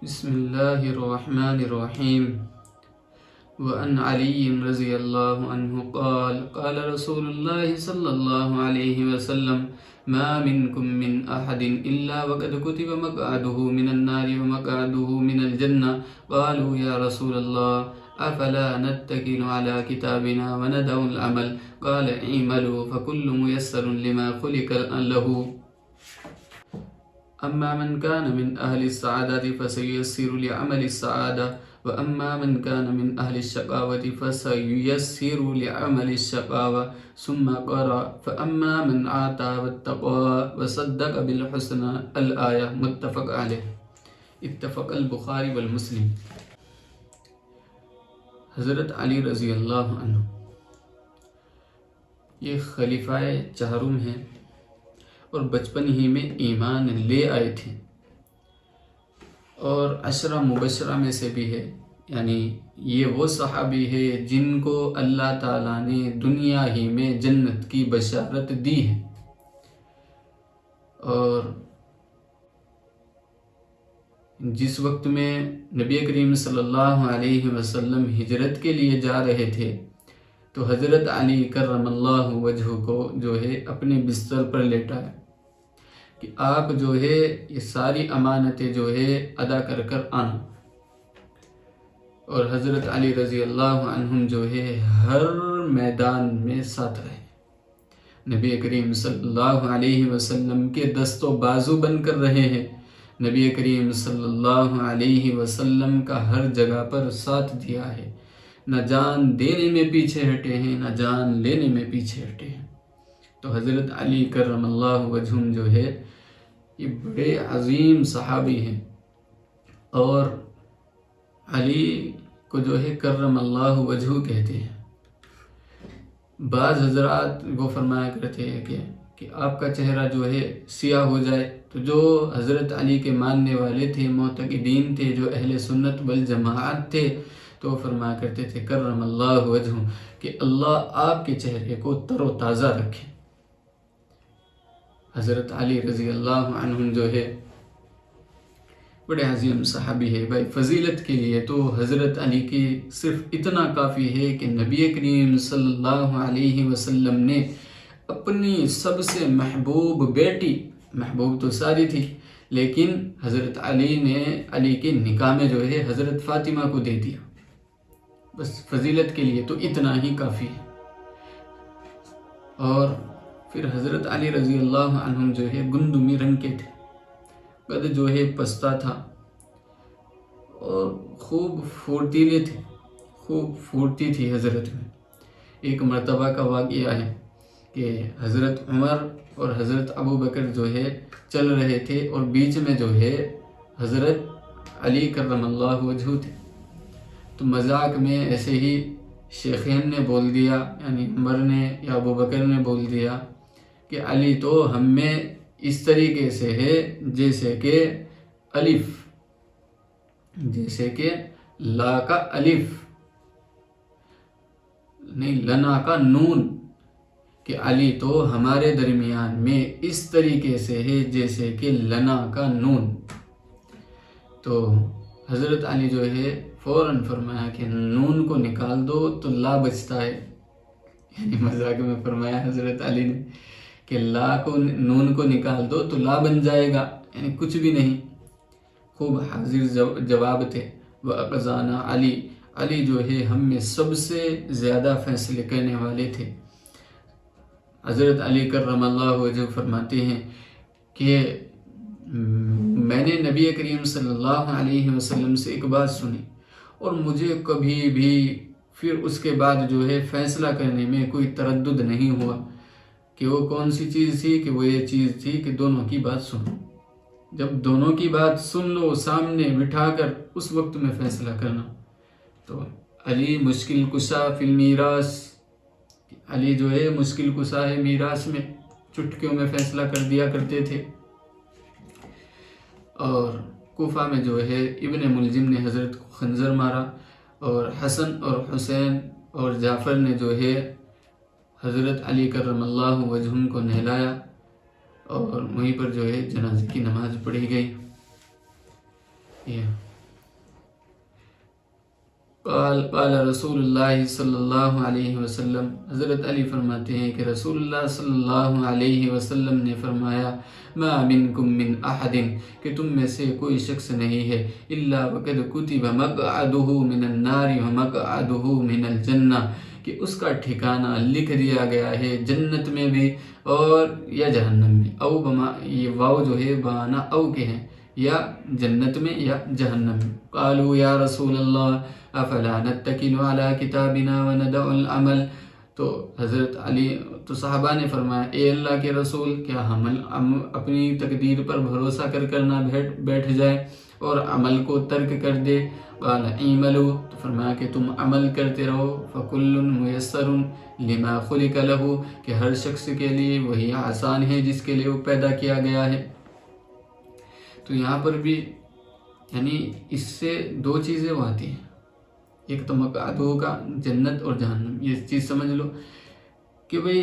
بسم الله الرحمن الرحيم. وعن علي رضي الله عنه قال قال رسول الله صلى الله عليه وسلم ما منكم من أحد إلا وقد كتب مقعده من النار ومقعده من الجنة. قالوا يا رسول الله أفلا نتكل على كتابنا وندع العمل؟ قال اعملوا فكل ميسر لما خلق له. أما من كان من أهل السعادة فسييسر لعمل السعادة، وأما من كان من أهل الشقاوة فسييسر لعمل الشقاوة. ثم قرأ فأما من آتى واتقى وصدق بالحسنى الآية. متفق عليه. اتفق البخاری والمسلم. حضرت علی رضی اللہ عنہ یہ خلیفہ چہارم ہیں اور بچپن ہی میں ایمان لے آئے تھے، اور عشرہ مبشرہ میں سے بھی ہے، یعنی یہ وہ صحابی ہے جن کو اللہ تعالیٰ نے دنیا ہی میں جنت کی بشارت دی ہے. اور جس وقت میں نبی کریم صلی اللہ علیہ وسلم ہجرت کے لیے جا رہے تھے تو حضرت علی کرم اللہ وجہہ کو جو ہے اپنے بستر پر لیٹایا کہ آپ جو ہے یہ ساری امانتیں جو ہے ادا کر کر آنا. اور حضرت علی رضی اللہ عنہم جو ہے ہر میدان میں ساتھ رہے، نبی کریم صلی اللہ علیہ وسلم کے دست و بازو بن کر رہے ہیں. نبی کریم صلی اللہ علیہ وسلم کا ہر جگہ پر ساتھ دیا ہے، نہ جان دینے میں پیچھے ہٹے ہیں نہ جان لینے میں پیچھے ہٹے ہیں. تو حضرت علی کرم اللہ وجہم جو ہے یہ بڑے عظیم صحابی ہیں، اور علی کو جو ہے کرم اللہ وجہہ کہتے ہیں. بعض حضرات وہ فرمایا کرتے ہیں کہ آپ کا چہرہ جو ہے سیاہ ہو جائے، تو جو حضرت علی کے ماننے والے تھے، معتقدین تھے، جو اہل سنت والجماعت تھے، تو وہ فرمایا کرتے تھے کرم اللہ وجہہ کہ اللہ آپ کے چہرے کو تر و تازہ رکھے. حضرت علی رضی اللہ عنہ جو ہے بڑے عظیم صحابی ہے. بھائی فضیلت کے لیے تو حضرت علی کی صرف اتنا کافی ہے کہ نبی کریم صلی اللہ علیہ وسلم نے اپنی سب سے محبوب بیٹی، محبوب تو ساری تھی لیکن حضرت علی نے علی کے نکاح میں جو ہے حضرت فاطمہ کو دے دیا. بس فضیلت کے لیے تو اتنا ہی کافی ہے. اور پھر حضرت علی رضی اللہ عنہ جو ہے گندمی رنگ کے تھے، قد جو ہے پستہ تھا، اور خوب پھرتیلے تھے، خوب پھرتی تھی حضرت میں. ایک مرتبہ کا واقعہ ہے کہ حضرت عمر اور حضرت ابو بکر جو ہے چل رہے تھے، اور بیچ میں جو ہے حضرت علی کرم اللہ وجہہ تھے. تو مذاق میں ایسے ہی شیخین نے بول دیا، یعنی عمر نے یا ابو بکر نے بول دیا کہ علی تو ہم میں اس طریقے سے ہے جیسے کہ الف، جیسے کہ لا کا الف نہیں لنا کا نون، کہ علی تو ہمارے درمیان میں اس طریقے سے ہے جیسے کہ لنا کا نون. تو حضرت علی جو ہے فوراً فرمایا کہ نون کو نکال دو تو لا بچتا ہے، یعنی مذاق میں فرمایا حضرت علی نے کہ لا کو نون کو نکال دو تو لا بن جائے گا، یعنی کچھ بھی نہیں. خوب حاضر جواب تھے. وَأَقْزَانَا علی، علی جو ہے ہم میں سب سے زیادہ فیصلے کرنے والے تھے. حضرت علی کرم اللہ وجہہ فرماتے ہیں کہ میں نے نبی کریم صلی اللہ علیہ وسلم سے ایک بات سنی، اور مجھے کبھی بھی پھر اس کے بعد جو ہے فیصلہ کرنے میں کوئی تردد نہیں ہوا کہ وہ کون سی چیز تھی، کہ وہ یہ چیز تھی کہ دونوں کی بات سنو. جب دونوں کی بات سن لو سامنے بٹھا کر، اس وقت میں فیصلہ کرنا. تو علی مشکل کشا فی المیراث، علی جو ہے مشکل کشا ہے میراث میں، چٹکیوں میں فیصلہ کر دیا کرتے تھے. اور کوفہ میں جو ہے ابن ملجم نے حضرت کو خنجر مارا، اور حسن اور حسین اور جعفر نے جو ہے حضرت علی کرم اللہ وجہہ کو نہلایا، اور وہیں پر جو ہے جنازے کی نماز پڑھی گئی. قال رسول اللہ صلی اللہ علیہ وسلم، حضرت علی فرماتے ہیں کہ رسول اللہ صلی اللہ علیہ وسلم نے فرمایا، ما منکم من احد، کہ تم میں سے کوئی شخص نہیں ہے، الا وقد کتب مقعدہ من النار ومقعدہ من الجنہ، کہ اس کا ٹھکانہ لکھ دیا گیا ہے جنت میں بھی اور یا جہنم میں۔ او بما، یہ واو جو ہے بانا او کے ہیں، یا جنت میں یا جہنم میں۔ قالوا یا رسول اللہ افلا نتکل علی کتابنا وندع العمل، تو حضرت علی، تو صحابہ نے فرمایا، اے اللہ کے رسول، کیا ہم اپنی تقدیر پر بھروسہ کر نہ بیٹھ جائے اور عمل کو ترک کر دے؟ قال اعملوا، تو فرمایا کہ تم عمل کرتے رہو، فکل میسر لما خلق له، کہ ہر شخص کے لیے وہی آسان ہے جس کے لیے وہ پیدا کیا گیا ہے۔ تو یہاں پر بھی یعنی اس سے دو چیزیں وہ آتی ہیں، ایک تو مقعدہ کا جنت اور جہنم، یہ چیز سمجھ لو کہ بھئی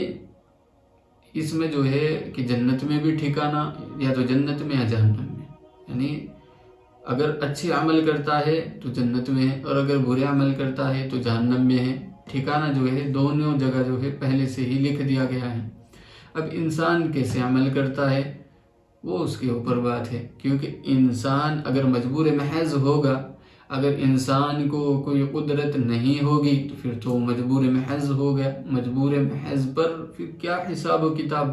اس میں جو ہے کہ جنت میں بھی ٹھکانہ یا تو جنت میں یا جہنم میں، یعنی اگر اچھے عمل کرتا ہے تو جنت میں ہے اور اگر برے عمل کرتا ہے تو جہنم میں ہے۔ ٹھکانہ جو ہے دونوں جگہ جو ہے پہلے سے ہی لکھ دیا گیا ہے۔ اب انسان کیسے عمل کرتا ہے وہ اس کے اوپر بات ہے، کیونکہ انسان اگر مجبور محض ہوگا، اگر انسان کو کوئی قدرت نہیں ہوگی تو پھر تو مجبور محض ہو گیا، مجبور محض پر پھر کیا حساب و کتاب؟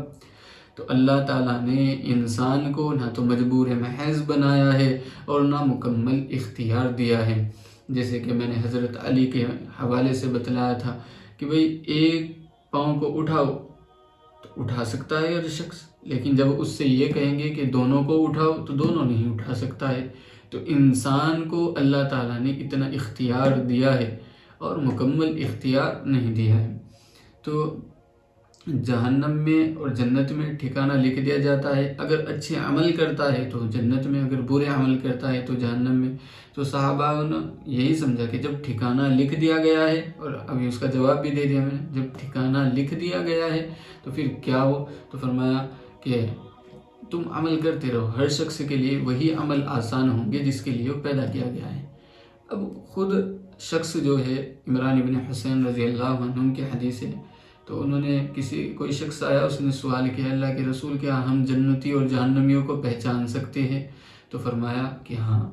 تو اللہ تعالیٰ نے انسان کو نہ تو مجبور محض بنایا ہے اور نہ مکمل اختیار دیا ہے، جیسے کہ میں نے حضرت علی کے حوالے سے بتلایا تھا کہ بھئی ایک پاؤں کو اٹھاؤ تو اٹھا سکتا ہے ہر شخص، لیکن جب اس سے یہ کہیں گے کہ دونوں کو اٹھاؤ تو دونوں نہیں اٹھا سکتا ہے۔ تو انسان کو اللہ تعالیٰ نے اتنا اختیار دیا ہے اور مکمل اختیار نہیں دیا ہے۔ تو جہنم میں اور جنت میں ٹھکانہ لکھ دیا جاتا ہے، اگر اچھے عمل کرتا ہے تو جنت میں، اگر برے عمل کرتا ہے تو جہنم میں۔ تو صحابہ نے یہی سمجھا کہ جب ٹھکانہ لکھ دیا گیا ہے، اور ابھی اس کا جواب بھی دے دیا میں نے، جب ٹھکانہ لکھ دیا گیا ہے تو پھر کیا ہو؟ تو فرمایا کہ تم عمل کرتے رہو، ہر شخص کے لیے وہی عمل آسان ہوں گے جس کے لیے وہ پیدا کیا گیا ہے۔ اب خود شخص جو ہے عمران بن حسین رضی اللہ عنہ کی حدیث ہے، تو انہوں نے کوئی شخص آیا، اس نے سوال کیا، اللہ کے رسول کیا ہم جنتی اور جہنمیوں کو پہچان سکتے ہیں؟ تو فرمایا کہ ہاں۔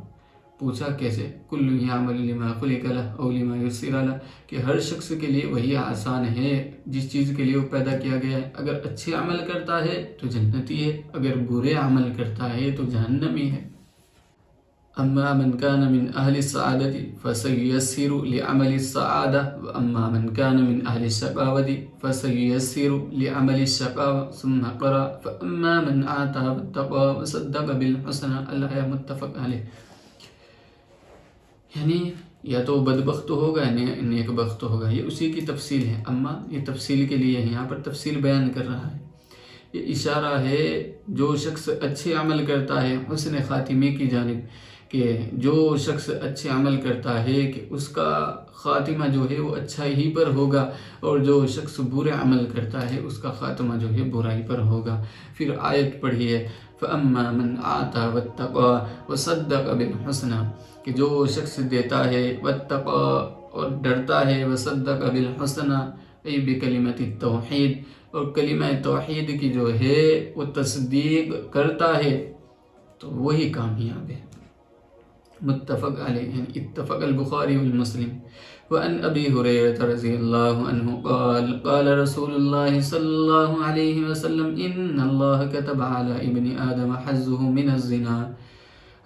پوچھا کیسے؟ کل یعمل لما خلق لہ او لما یسر لہ، کہ ہر شخص کے لیے وہی آسان ہے جس چیز کے لیے وہ پیدا کیا گیا ہے، اگر اچھے عمل کرتا ہے تو جنتی ہے، اگر برے عمل کرتا ہے تو جہنمی ہے۔ اما من كان من اہل السعادة فسييسر لعمل السعادة، واما من كان من اہل الشقاوة فسييسر لعمل الشقاوة، ثم قرأ فاما من آتى واتقى وصدق بالحسنى، الآیہ متفق علیہ۔ یعنی یا تو بدبخت ہوگا یا نیک بخت ہوگا، یہ اسی کی تفصیل ہے۔ اما یہ تفصیل کے لیے ہے، یہاں پر تفصیل بیان کر رہا ہے، یہ اشارہ ہے جو شخص اچھے عمل کرتا ہے حسن خاتمے کی جانب، کہ جو شخص اچھے عمل کرتا ہے کہ اس کا خاتمہ جو ہے وہ اچھا ہی پر ہوگا، اور جو شخص برے عمل کرتا ہے اس کا خاتمہ جو ہے برائی پر ہوگا۔ پھر آیت پڑھی ہے فَأَمَّا مَنْ آتَى وَاتَّقَى وَصَدَّقَ بِالْحُسْنَى، کہ جو شخص دیتا ہے وَاتَّقَى اور ڈرتا ہے، وَصَدَّقَ بِالْحُسْنَى ای بکلمۃ التوحید، اور کلمہ توحید کی جو ہے وہ تصدیق کرتا ہے تو وہی کامیاب ہے۔ متفق علیہ، یعنی اتفق البخاری والمسلم۔ وعن ابی ہریرہ رضی اللہ عنہ قال قال رسول اللہ صلی اللہ علیہ وسلم ان اللہ کتب علی ابن آدم حظہ من الزنا۔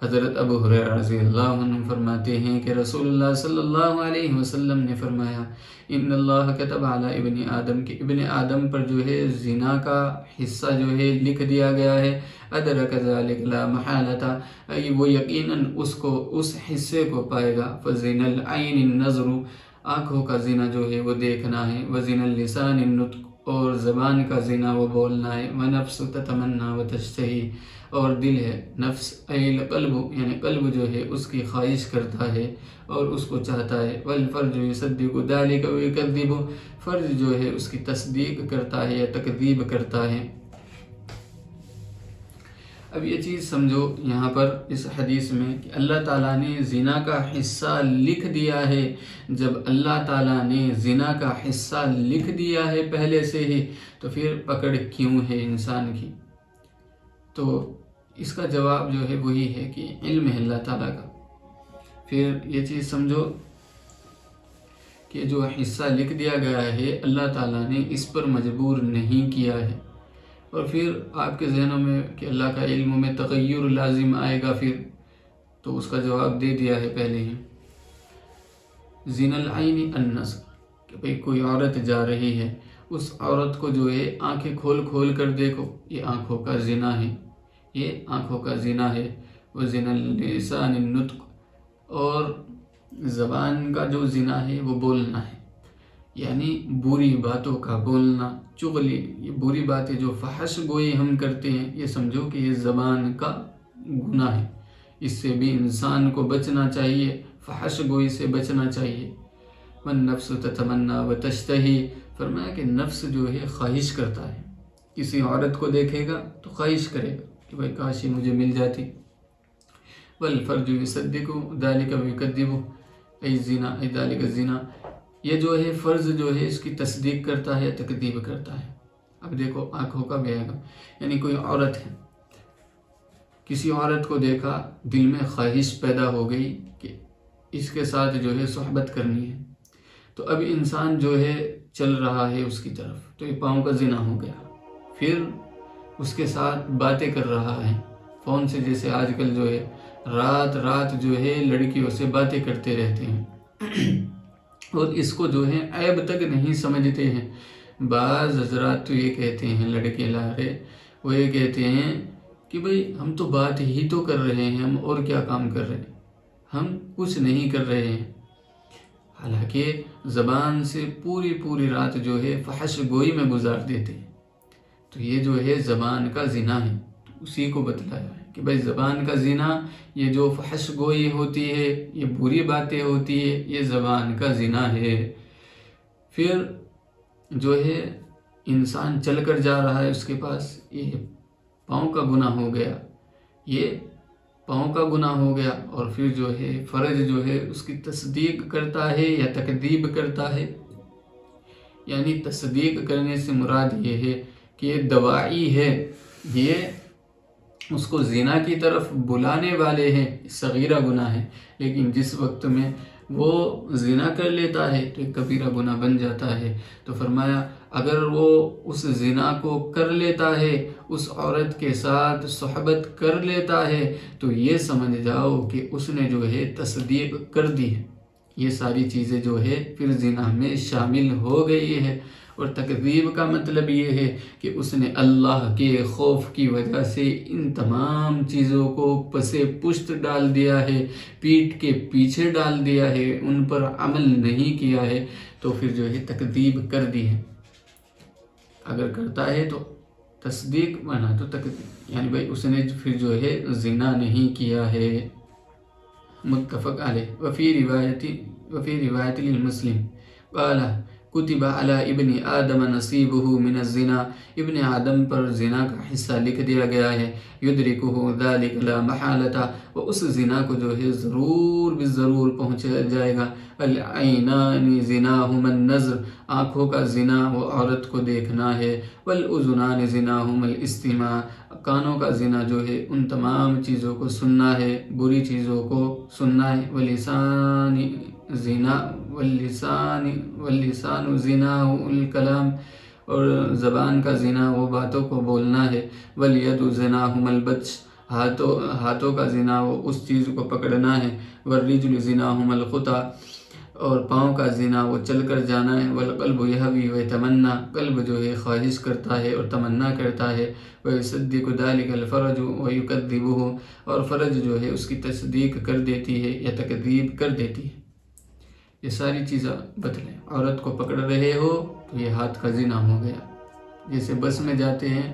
حضرت ابو ہریرہ رضی اللہ عنہ فرماتے ہیں کہ رسول اللہ صلی اللہ علیہ وسلم نے فرمایا، ان اللہ کتب علی ابن آدم، کہ ابن آدم پر جو ہے زنا کا حصہ جو ہے لکھ دیا گیا ہے، ادرک ذلک لا محالۃ، وہ یقیناً اس حصے کو پائے گا۔ فزنا العین النظر، آنکھوں کا زنا جو ہے وہ دیکھنا ہے، وزنا اللسان النطق، اور زبان کا زنا وہ بولنا ہے، ونفس تتمنا وتشتہی، اور دل ہے نفس القلب، یعنی قلب جو ہے اس کی خواہش کرتا ہے اور اس کو چاہتا ہے، والفرج یصدق ذلک ویکذب، فرج جو ہے اس کی تصدیق کرتا ہے یا تکذیب کرتا ہے۔ اب یہ چیز سمجھو یہاں پر اس حدیث میں کہ اللہ تعالیٰ نے زنا کا حصہ لکھ دیا ہے. جب اللہ تعالیٰ نے زنا کا حصہ لکھ دیا ہے پہلے سے ہی تو پھر پکڑ کیوں ہے انسان کی؟ تو اس کا جواب جو ہے وہی ہے کہ علم ہے اللہ تعالیٰ کا. پھر یہ چیز سمجھو کہ جو حصہ لکھ دیا گیا ہے اللہ تعالیٰ نے اس پر مجبور نہیں کیا ہے. اور پھر آپ کے ذہنوں میں کہ اللہ کا علم میں تغیر لازم آئے گا پھر، تو اس کا جواب دے دیا ہے پہلے ہی. زنا العین النظر، کہ بھئی کوئی عورت جا رہی ہے، اس عورت کو جو ہے آنکھیں کھول کھول کر دیکھو، یہ آنکھوں کا زنا ہے، یہ آنکھوں کا زنا ہے. وہ زنا اللسان النطق، اور زبان کا جو زنا ہے وہ بولنا ہے، یعنی بری باتوں کا بولنا، چغلی، یہ بری باتیں جو فحش گوئی ہم کرتے ہیں، یہ سمجھو کہ یہ زبان کا گناہ ہے. اس سے بھی انسان کو بچنا چاہیے، فحش گوئی سے بچنا چاہیے. والنفس تتمنی وتشتہی، فرمایا کہ نفس جو ہے خواہش کرتا ہے، کسی عورت کو دیکھے گا تو خواہش کرے گا کہ بھائی کاش یہ مجھے مل جاتی. والفرج یصدق ذلک ویکذب ای الزنا ای ذلک الزنا، یہ جو ہے فرض جو ہے اس کی تصدیق کرتا ہے، تکذیب کرتا ہے. اب دیکھو آنکھوں کا بھی آئے گا، یعنی کوئی عورت ہے، کسی عورت کو دیکھا، دل میں خواہش پیدا ہو گئی کہ اس کے ساتھ جو ہے صحبت کرنی ہے، تو اب انسان جو ہے چل رہا ہے اس کی طرف، تو یہ پاؤں کا زنا ہو گیا. پھر اس کے ساتھ باتیں کر رہا ہے فون سے، جیسے آج کل جو ہے رات رات جو ہے لڑکیوں سے باتیں کرتے رہتے ہیں اور اس کو جو ہے عیب تک نہیں سمجھتے ہیں. بعض حضرات تو یہ کہتے ہیں، لڑکے لاڑے وہ یہ کہتے ہیں کہ بھئی ہم تو بات ہی تو کر رہے ہیں، ہم اور کیا کام کر رہے ہیں، ہم کچھ نہیں کر رہے ہیں. حالانکہ زبان سے پوری رات جو ہے فحش گوئی میں گزار دیتے ہیں. تو یہ جو ہے زبان کا زنا ہے. تو اسی کو بتلایا ہے کہ بھئی زبان کا زنا، یہ جو فحش گوئی ہوتی ہے، یہ بری باتیں ہوتی ہے، یہ زبان کا زنا ہے. پھر جو ہے انسان چل کر جا رہا ہے، اس کے پاس یہ پاؤں کا گناہ ہو گیا، یہ پاؤں کا گناہ ہو گیا. اور پھر جو ہے فرج جو ہے اس کی تصدیق کرتا ہے یا تکذیب کرتا ہے. یعنی تصدیق کرنے سے مراد یہ ہے کہ یہ دواعی ہے، یہ اس کو زنا کی طرف بلانے والے ہیں، صغیرہ گناہ ہے. لیکن جس وقت میں وہ زنا کر لیتا ہے تو ایک کبیرہ گناہ بن جاتا ہے. تو فرمایا اگر وہ اس زنا کو کر لیتا ہے، اس عورت کے ساتھ صحبت کر لیتا ہے، تو یہ سمجھ جاؤ کہ اس نے جو ہے تصدیق کر دی ہے. یہ ساری چیزیں جو ہے پھر زنا میں شامل ہو گئی ہے. اور تکذیب کا مطلب یہ ہے کہ اس نے اللہ کے خوف کی وجہ سے ان تمام چیزوں کو پس پشت ڈال دیا ہے، پیٹھ کے پیچھے ڈال دیا ہے، ان پر عمل نہیں کیا ہے، تو پھر جو ہے تکذیب کر دی ہے. اگر کرتا ہے تو تصدیق، ورنہ تو تکذیب، یعنی بھائی اس نے پھر جو ہے زنا نہیں کیا ہے. متفق علیہ. وفی روایت للمسلم قال کتب علی ابن آدم نصیبہ من الزنا، ابن آدم پر زنا کا حصہ لکھ دیا گیا ہے. یدرکہ ذلک لا محالۃ، وہ اس زنا کو جو ہے ضرور بالضرور پہنچ جائے گا. العینان زناہما النظر، آنکھوں کا زنا وہ عورت کو دیکھنا ہے. والاذنان زناہما الاستماع، کانوں کا زنا جو ہے ان تمام چیزوں کو سننا ہے، بری چیزوں کو سننا ہے. واللسان زناہ الکلام، اور زبان کا زنا وہ باتوں کو بولنا ہے. والید زناہما البطش، ہاتھوں کا زنا وہ اس چیز کو پکڑنا ہے. والرجل زناہما الخطا، اور پاؤں کا زنا وہ چل کر جانا ہے. والقلب یہوی ویتمنی، قلب جو ہے خواہش کرتا ہے اور تمنا کرتا ہے. ویصدق ذلک الفرج ویکذبہ، اور فرج جو ہے اس کی تصدیق کر دیتی ہے یا تکذیب کر دیتی ہے. یہ ساری چیزیں بتلیں. عورت کو پکڑ رہے ہو تو یہ ہاتھ کا زنا ہو گیا. جیسے بس میں جاتے ہیں،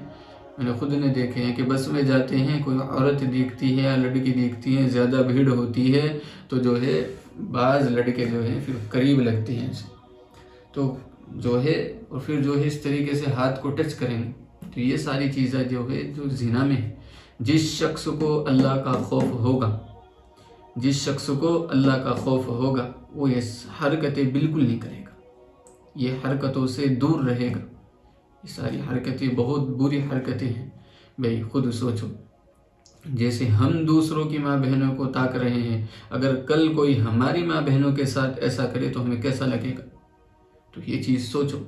میں نے خود نے دیکھے ہیں کہ بس میں جاتے ہیں، کوئی عورت دیکھتی ہے یا لڑکی دیکھتی ہے، زیادہ بھیڑ ہوتی ہے تو جو ہے بعض لڑکے جو ہیں پھر قریب لگتے ہیں اسے، تو جو ہے اور پھر جو ہے اس طریقے سے ہاتھ کو ٹچ کریں گے. تو یہ ساری چیزیں جو ہے جو زنا میں ہے. جس شخص کو اللہ کا خوف ہوگا، جس شخص کو اللہ کا خوف ہوگا وہ یہ حرکتیں بالکل نہیں کرے گا، یہ حرکتوں سے دور رہے گا۔ یہ ساری حرکتیں بہت بری حرکتیں ہیں۔ بھئی خود سوچو، جیسے ہم دوسروں کی ماں بہنوں کو تاک رہے ہیں، اگر کل کوئی ہماری ماں بہنوں کے ساتھ ایسا کرے تو ہمیں کیسا لگے گا؟ تو یہ چیز سوچو،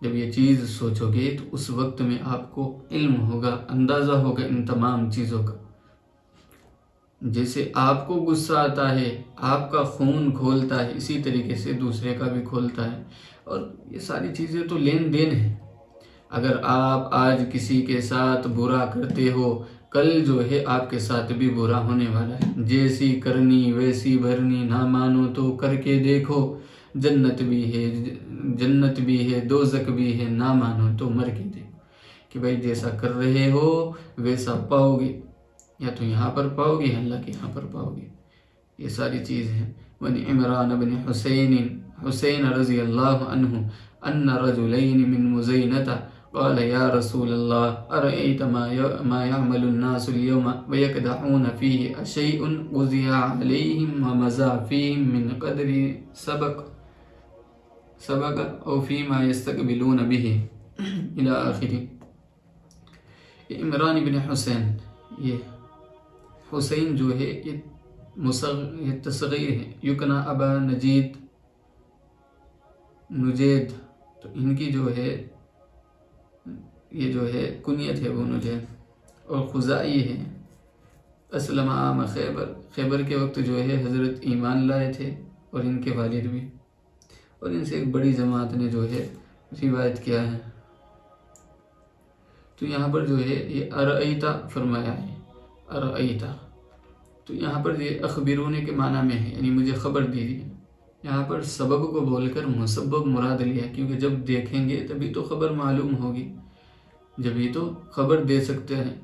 جب یہ چیز سوچو گے تو اس وقت میں آپ کو علم ہوگا، اندازہ ہوگا ان تمام چیزوں کا۔ جیسے آپ کو غصہ آتا ہے، آپ کا خون کھولتا ہے، اسی طریقے سے دوسرے کا بھی کھولتا ہے، اور یہ ساری چیزیں تو لین دین ہیں۔ اگر آپ آج کسی کے ساتھ برا کرتے ہو، کل جو ہے آپ کے ساتھ بھی برا ہونے والا ہے۔ جیسی کرنی ویسی بھرنی، نہ مانو تو کر کے دیکھو، جنت بھی ہے دوزخ بھی ہے، نہ مانو تو مر کے دیکھو۔ کہ بھائی جیسا کر رہے ہو ویسا پاؤ گے، یا تو یہاں پر پاؤ گے، اللہ کے یہاں پر پاؤ گے۔ یہ ساری چیز ہے۔ وَنِ عمران بن حسین رضی اللہ عنہ ان رجلین من مزینة قال یا رسول اللہ ارأیت ما يعمل الناس اليوم ويقدحون فيه اشیء قضی علیہم ومضى فیہم من قدر سبق او فیما يستقبلون به الى آخری۔ عمران بن حسین، یہ حسین جو ہے یہ تصغیر ہے، یکنا ابا نجید، تو ان کی جو ہے یہ جو ہے کنیت ہے وہ نجید، اور خزائی ہے۔ اسلم عام خیبر کے وقت جو ہے حضرت ایمان لائے تھے، اور ان کے والد بھی، اور ان سے ایک بڑی جماعت نے جو ہے روایت کیا ہے۔ تو یہاں پر جو ہے یہ ارأیتا فرمایا ہے، ارأیتا، تو یہاں پر یہ اخبرون کے معنی میں ہے، یعنی مجھے خبر دیجیے۔ یہاں پر سبب کو بول کر مسبب مراد لیا، کیونکہ جب دیکھیں گے تبھی تو خبر معلوم ہوگی، جبھی تو خبر دے سکتے ہیں۔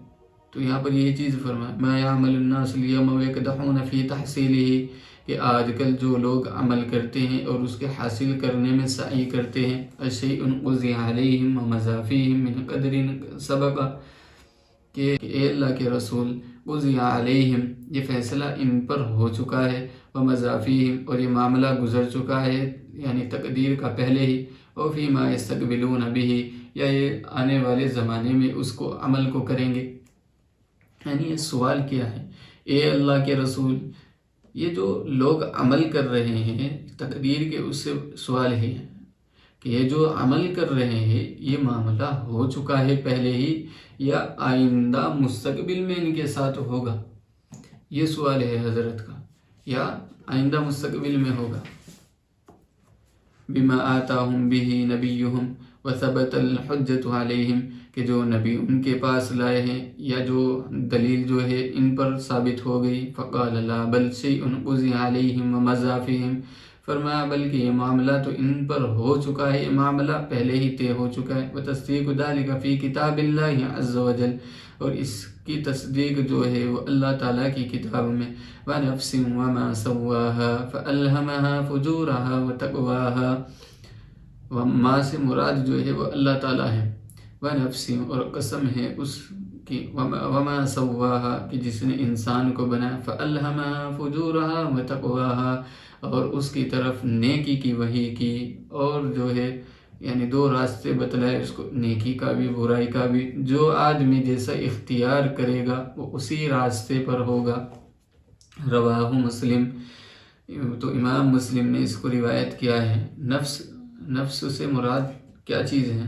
تو یہاں پر یہی چیز فرمایا، ما يعمل الناس اليوم ويقدحون في تحصيله، کہ آج کل جو لوگ عمل کرتے ہیں اور اس کے حاصل کرنے میں سعی کرتے ہیں، اشیء قضی علیہم ومضى فیہم من قدر سبق، کہ اے اللہ کے رسول، قضی علیہم، یہ فیصلہ ان پر ہو چکا ہے، ومضى فیہم، اور یہ معاملہ گزر چکا ہے، یعنی تقدیر کا پہلے ہی، او فیما یستقبلون بہ، یا یہ آنے والے زمانے میں اس کو عمل کو کریں گے۔ یعنی یہ سوال کیا ہے، اے اللہ کے رسول، یہ جو لوگ عمل کر رہے ہیں تقدیر کے، اس سے سوال ہے کہ یہ جو عمل کر رہے ہیں یہ معاملہ ہو چکا ہے پہلے ہی، یا آئندہ مستقبل میں ان کے ساتھ ہوگا؟ یہ سوال ہے حضرت کا، یا آئندہ مستقبل میں ہوگا۔ بما آتاہم بہ نبیہم وثبت الحجۃ علیہم، کہ جو نبی ان کے پاس لائے ہیں یا جو دلیل جو ہے ان پر ثابت ہو گئی۔ فقال لا بل شیء قضی علیہم ومضى فیہم، فرمایا بلکہ یہ معاملہ تو ان پر ہو چکا ہے، یہ معاملہ پہلے ہی طے ہو چکا ہے۔ وتصدیق ذلک فی کتاب اللہ عز وجل، اور اس کی تصدیق جو ہے وہ اللہ تعالیٰ کی کتاب میں۔ ونفس وما سواها فألہمها فجورها وتقواها، وما سے مراد جو ہے وہ اللہ تعالیٰ ہے، ونفس، اور قسم ہے اس کی، وما سواها، کہ جس نے انسان کو بنایا، فألہمها فجورها وتقواها، اور اس کی طرف نیکی کی وحی کی، اور جو ہے یعنی دو راستے بتلائے اس کو، نیکی کا بھی برائی کا بھی۔ جو آدمی جیسا اختیار کرے گا وہ اسی راستے پر ہوگا۔ رواہ مسلم، تو امام مسلم نے اس کو روایت کیا ہے۔ نفس سے مراد کیا چیز ہے؟